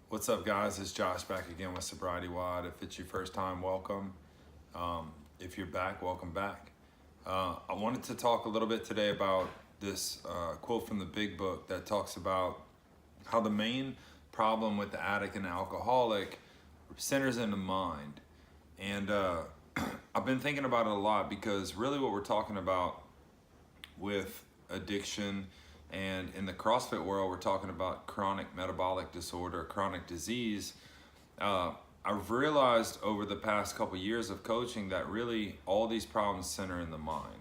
What's up, guys? It's Josh back again with SobrietyWoD. If it's your first time, welcome. If you're back, welcome back. I wanted to talk a little bit today about this quote from the Big Book that talks about how the main problem with the addict and alcoholic centers in the mind. And I've been thinking about it a lot because really what we're talking about with addiction, and in the CrossFit world, we're talking about chronic metabolic disorder, chronic disease. I've realized over the past couple years of coaching that really all these problems center in the mind.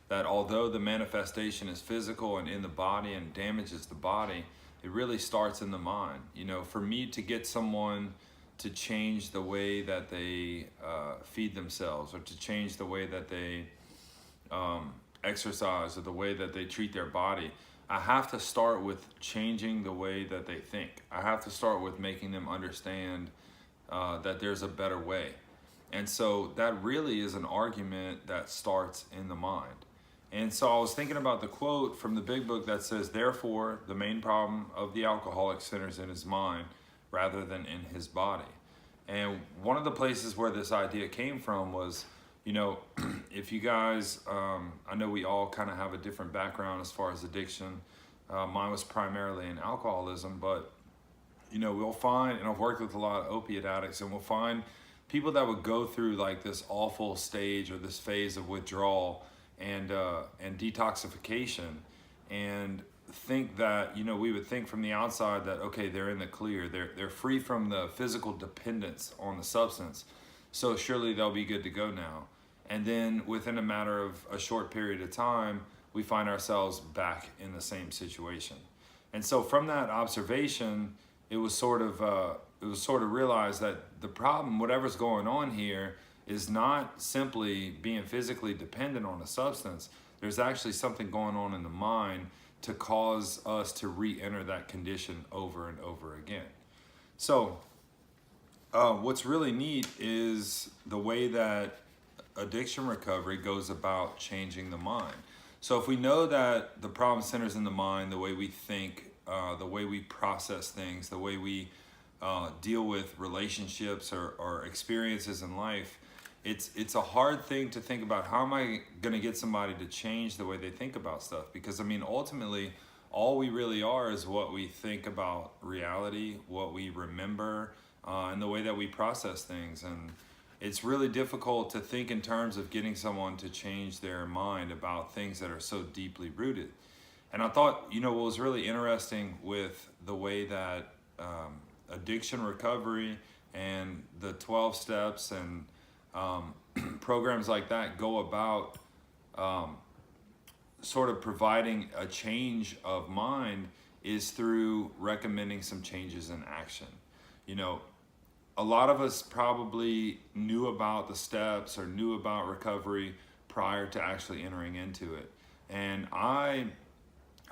That although the manifestation is physical and in the body and damages the body, it really starts in the mind. You know, for me to get someone to change the way that they feed themselves, or to change the way that they exercise, or the way that they treat their body, I have to start with changing the way that they think. I have to start with making them understand that there's a better way. And so that really is an argument that starts in the mind. And so I was thinking about the quote from the Big Book that says, therefore, the main problem of the alcoholic centers in his mind rather than in his body. And one of the places where this idea came from was, you know, if you guys, I know we all kind of have a different background as far as addiction. Mine was primarily in alcoholism, but, you know, we'll find, and I've worked with a lot of opiate addicts, and we'll find people that would go through like this awful stage or this phase of withdrawal and detoxification, and think that, you know, we would think from the outside that, okay, they're in the clear, they're free from the physical dependence on the substance, so surely they'll be good to go now. And then within a matter of a short period of time, we find ourselves back in the same situation. And so from that observation, it was sort of realized that the problem, whatever's going on here, is not simply being physically dependent on a substance. There's actually something going on in the mind to cause us to re-enter that condition over and over again. So what's really neat is the way that addiction recovery goes about changing the mind. So if we know that the problem centers in the mind, the way we think, the way we process things, the way we deal with relationships or experiences in life, it's a hard thing to think about, how am I going to get somebody to change the way they think about stuff? Because I mean, ultimately, all we really are is what we think about reality, what we remember, and the way that we process things. And it's really difficult to think in terms of getting someone to change their mind about things that are so deeply rooted. And I thought, you know, what was really interesting with the way that addiction recovery and the 12 steps and programs like that go about sort of providing a change of mind is through recommending some changes in action. You know, a lot of us probably knew about the steps or knew about recovery prior to actually entering into it. And I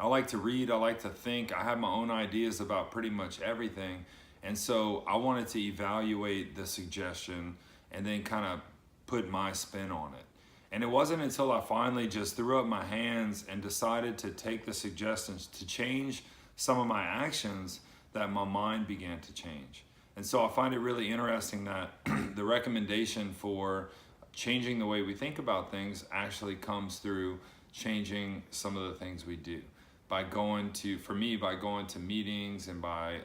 like to read, I like to think, I have my own ideas about pretty much everything. And so I wanted to evaluate the suggestion and then kind of put my spin on it. And it wasn't until I finally just threw up my hands and decided to take the suggestions to change some of my actions that my mind began to change. And so I find it really interesting that the recommendation for changing the way we think about things actually comes through changing some of the things we do. By going to, for me, by going to meetings and by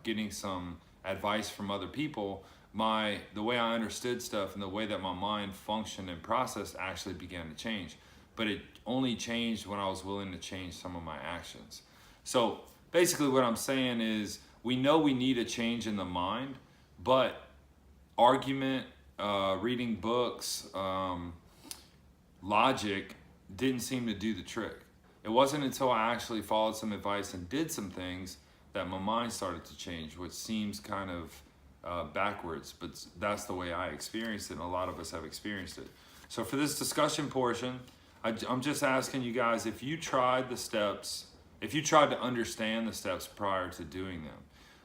getting some advice from other people, the way I understood stuff and the way that my mind functioned and processed actually began to change. But it only changed when I was willing to change some of my actions. So basically what I'm saying is, we know we need a change in the mind, but argument, reading books, logic didn't seem to do the trick. It wasn't until I actually followed some advice and did some things that my mind started to change, which seems kind of backwards, but that's the way I experienced it, and a lot of us have experienced it. So for this discussion portion, I'm just asking you guys, if you tried the steps, if you tried to understand the steps prior to doing them,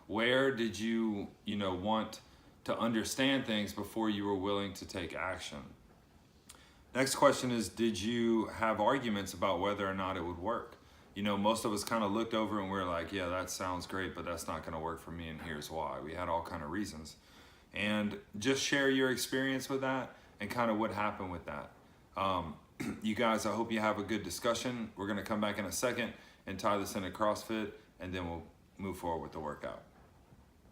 where did you want to understand things before you were willing to take action? Next question is, did you have arguments about whether or not it would work? you know, most of us kind of looked over and we're like, yeah, that sounds great, but that's not going to work for me, and here's why. We had all kind of reasons. And just share your experience with that and kind of what happened with that. You guys, I hope you have a good discussion. We're going to come back in a second and tie this into CrossFit, and then we'll move forward with the workout.